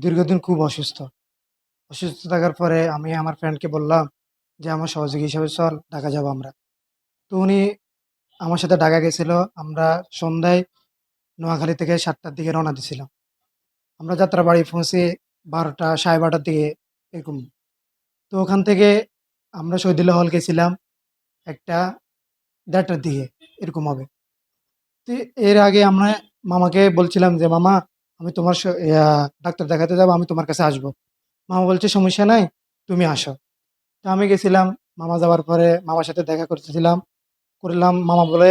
দীর্ঘদিন খুব অসুস্থ। অসুস্থ থাকার পরে আমি আমার ফ্রেন্ডকে বললাম যে, "আমার সহযোগী হিসেবে চল, ঢাকা যাবো আমরা।" তো উনি আমার সাথে ঢাকা গেছিল। আমরা সন্ধ্যায় নোয়াখালী থেকে ৭ টার দিকে রওনা দিছিলাম। আমরা যাত্রাবাড়ি পৌঁছি ১২টা, ১২:৩০ দিকে এরকম। তো ওখান থেকে আমরা শহীদুল্লাহ হল গেছিলাম একটা ১:৩০ টার দিকে, এরকম হবে। তো এর আগে আমরা মামাকে বলছিলাম যে, "মামা, আমি তোমার ডাক্তার দেখাতে যাবো, আমি তোমার কাছে আসবো।" মামা বলছে, "সমস্যা নাই, তুমি আসো।" তো আমি গেছিলাম। মামা যাওয়ার পরে মামার সাথে দেখা করতেছিলাম, করলাম। মামা বলে,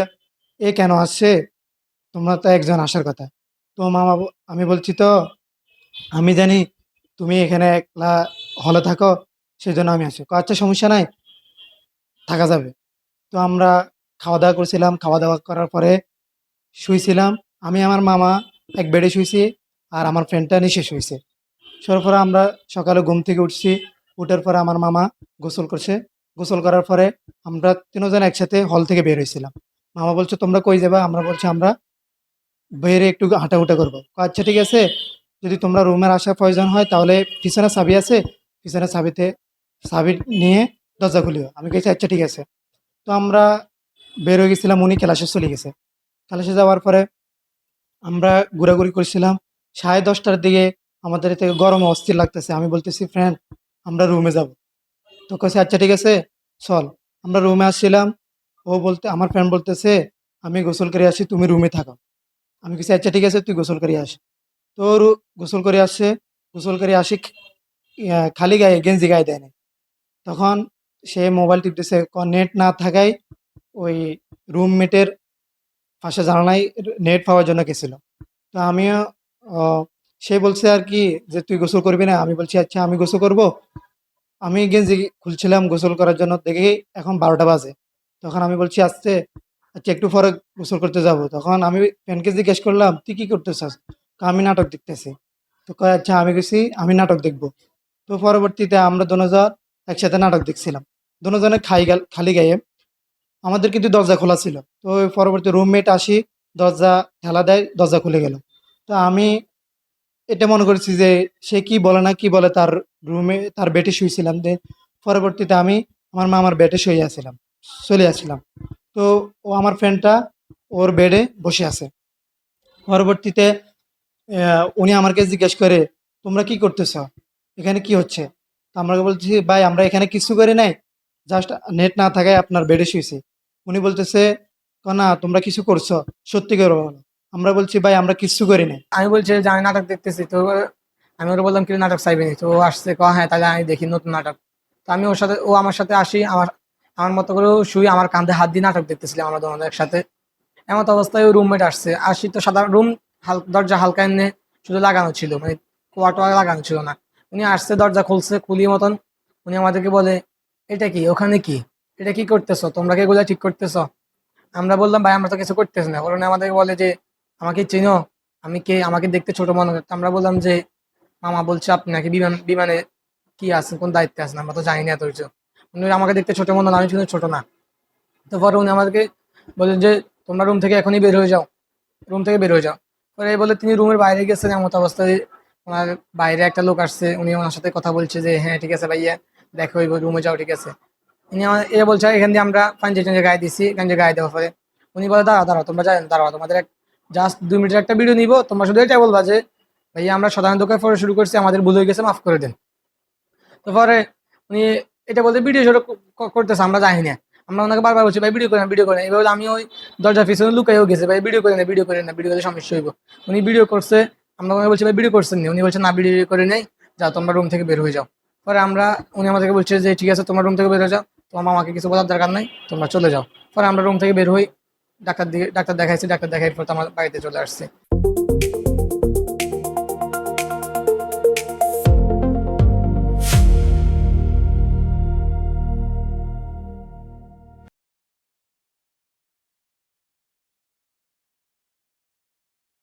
"এ কেন আসছে? তোমরা তো একজন আসার কথা।" তো আমি বলছি, "তো আমি জানি তুমি এখানে একলা হলে থাকো, সেজন্য আমি আসি।" কয়, "আচ্ছা, সমস্যা নাই, থাকা যাবে।" তো আমরা খাওয়া-দাওয়া করছিলাম। খাওয়া-দাওয়া করার পরে শুইছিলাম। আমি আমার মামা এক বেডে শুইছি, আর আমার ফ্রেন্ডটা নিচে শুইছে। শোয়ার পরে আমরা সকালে ঘুম থেকে উঠছি। উঠার পরে আমার মামা গোসল করছে। গোসল করার পরে আমরা ৩ জন একসাথে হল থেকে বের হইছিলাম। মামা বলছে, "তোমরা কই যাবা?" আমরা বলছি, "আমরা বাইরে একটু হাঁটাহুটা করবো।" কয়, "আচ্ছা, ঠিক আছে। যদি তোমরা রুমের আসার প্রয়োজন হয় তাহলে পিছনে চাবি আছে। পিছনে চাবি নিয়ে দরজা খুলিও।" আমি বলছি, "আচ্ছা, ঠিক আছে।" তো আমরা বের হয়ে গেছিলাম। উনি ক্লাসে চলে গেছে। ক্লাসে যাওয়ার পরে আমরা ঘোরাঘুরি করছিলাম। 10:30টার দিকে আমাদের থেকে গরমে অস্থির লাগতেছে। আমি বলতেছি, "ফ্রেন্ড, আমরা রুমে যাব।" তো কইছে, "আচ্ছা, ঠিক আছে, চল।" আমরা রুমে আসছিলাম। আমার ফ্রেন্ড বলতেছে, "আমি গোসল করে আসি, তুমি রুমে থাকো।" আমি কইছি, "আচ্ছা, ঠিক আছে, তুই গোসল করে আস।" তো গোসল করে আসছে। গোসল করে আসি, খালি গায়ে, গেঞ্জি গায়ে দেয় নাই। তখন সে মোবাইল টিপতেছে। নেট না থাকায় ওই রুমমেটের পাশে জানালায় নেট পাওয়ার জন্য গেছিল। তো আমিও অ সে বলছে আরকি যে, "তুই গোসল করবি না?" আমি বলছি, "আচ্ছা, আমি গোসল করব।" আমি গেঞ্জি খুলছিলাম গোসল করার জন্য, দেখি এখন ১২টা বাজে। তখন আমি বলছি, "আচ্ছা, একটু পরে গোসল করতে যাব।" তখন আমি ফ্রেন্ডকে জিজ্ঞেস করলাম, "তুই কি করতেছস?" কয়, "আমি নাটক দেখতেছি।" তো কয়, "আচ্ছা।" আমি কইছি, "আমি নাটক দেখব।" তো পরবর্তীতে আমরা দোনোজন একসাথে নাটক দেখছিলাম। দোনোজনে খালি গায়ে। আমাদের কিন্তু দরজা খোলা ছিল। তো ওই পরবর্তী রুমমেট আসি, দরজা ঠেলা দেয়, দরজা খুলে গেল। তো আমি এটা মনে করেছি যে সে কি বলে না কি বলে, তার রুমে তার বেডে শুয়েছিলাম। পরবর্তীতে আমি আমার মামার বেডে শুয়ে আছিলাম, চলে আসছিলাম। তো আমার ফ্রেন্ডটা ওর বেডে বসে আছে। পরবর্তীতে উনি আমাকে জিজ্ঞেস করে, "তোমরা কি করতেছ? এখানে কি হচ্ছে?" তো আমরা বলছি, "ভাই, আমরা এখানে কিছু করি নাই। জাস্ট নেট না থাকায় আপনার বেডে শুয়েছি।" উনি বলতেছে, "না, তোমরা কিছু করছো। সত্যি করে বলো।" আমরা বলছি, "ভাই, আমরা কিচ্ছু করি নাই।" আমি বলছি যে আমি নাটক দেখতেছি। তো আমি ওরা বললাম, কি নাটক চাইবেনি? তো ও আসছে, হ্যাঁ তাহলে আমি দেখি নতুন নাটক। তো আমি ওর সাথে, ও আমার সাথে আসি, আমার আমার মতো করে শুই, আমার কাঁধে হাত দিয়ে নাটক দেখতেছিলাম আমরা দুজন একসাথে। এমত অবস্থায় রুমমেট আসছে। আসি তো সাধারণ রুম, দরজা হালকা এমনি শুধু লাগানো ছিল, মানে কোয়াটোয়া লাগানো ছিল না। উনি আসছে, দরজা খুলছে, খুলির মতন উনি আমাদেরকে বলে, "এটা কি? ওখানে কি? এটা কি করতেছো? তোমরা কি এগুলা ঠিক করতেছো?" আমরা বললাম, "ভাই, আমরা তো কিছু করতেছি না।" ওরা আমাদেরকে বলে যে, "আমাকে চিনো? আমি কে? আমাকে দেখতে ছোট মনে হচ্ছে।" আমরা বললাম যে, "মামা বলছে আপনি নাকি বিমানে কি আছেন, কোন দায়িত্বে আছেন, আমরা তো জানি না এত কিছু।" উনি আমাকে দেখতে ছোট মনে হলো, আমি কিন্তু ছোট না। তো পরে উনি আমাদেরকে বললেন যে, "তোমরা রুম থেকে এখনই বের হয়ে যাও, রুম থেকে বের হয়ে যাও।" পরে এই বলে তিনি রুমের বাইরে গেছেন। এমত অবস্থায় ওনার বাইরে একটা লোক আসছে, উনি ওনার সাথে কথা বলছে যে, "হ্যাঁ ঠিক আছে ভাইয়া, দেখো হইব, রুমে যাও, ঠিক আছে।" এ বলছে, এখান দিয়ে আমরা পাঞ্জে টাঞ্জে গায়ে দিচ্ছি, গাঞ্জে গায়ে দেওয়ার পরে উনি বলে, "দাঁড়াও দাঁড়াও, তোমরা যাই দাঁড়াও, তোমাদের জাস্ট 2 মিনিটের একটা ভিডিও নিবো, তোমরা শুধু এটা বলবা যে, ভাইয়া আমরা সাধারণ দোকান পরে শুরু করছি, আমাদের ভুল হয়ে গেছে, মাফ করে দেন।" তো পরে উনি এটা বলতে ভিডিও শুরু করতেছে, আমরা জানি না। আমরা ওনাকে বারবার বলছি, "ভাই ভিডিও করেন, ভিডিও করেন।" এবার আমি ওই দরজার পিছনে লুকাইও গেছে, "ভাই ভিডিও করে না, ভিডিও করে না, ভিডিও করলে সমস্যা হইব।" উনি ভিডিও করছে। আমরা ওনাকে বলছি, "ভাই ভিডিও করছেন নি?" উনি বলছে, "না, ভিডিও করে নেই, যাও তোমরা রুম থেকে বের হয়ে যাও।" পরে উনি আমাদেরকে বলছে যে, "ঠিক আছে, তোমরা রুম থেকে বের হয়ে যাও, তোমার মামাকে কিছু বলার দরকার নাই, তোমরা চলে যাও।" পরে আমরা রুম থেকে বের হই, ডাক্তার দেখাইছি, ডাক্তার দেখাই পর তো আমার বাড়িতে চলে আসছি।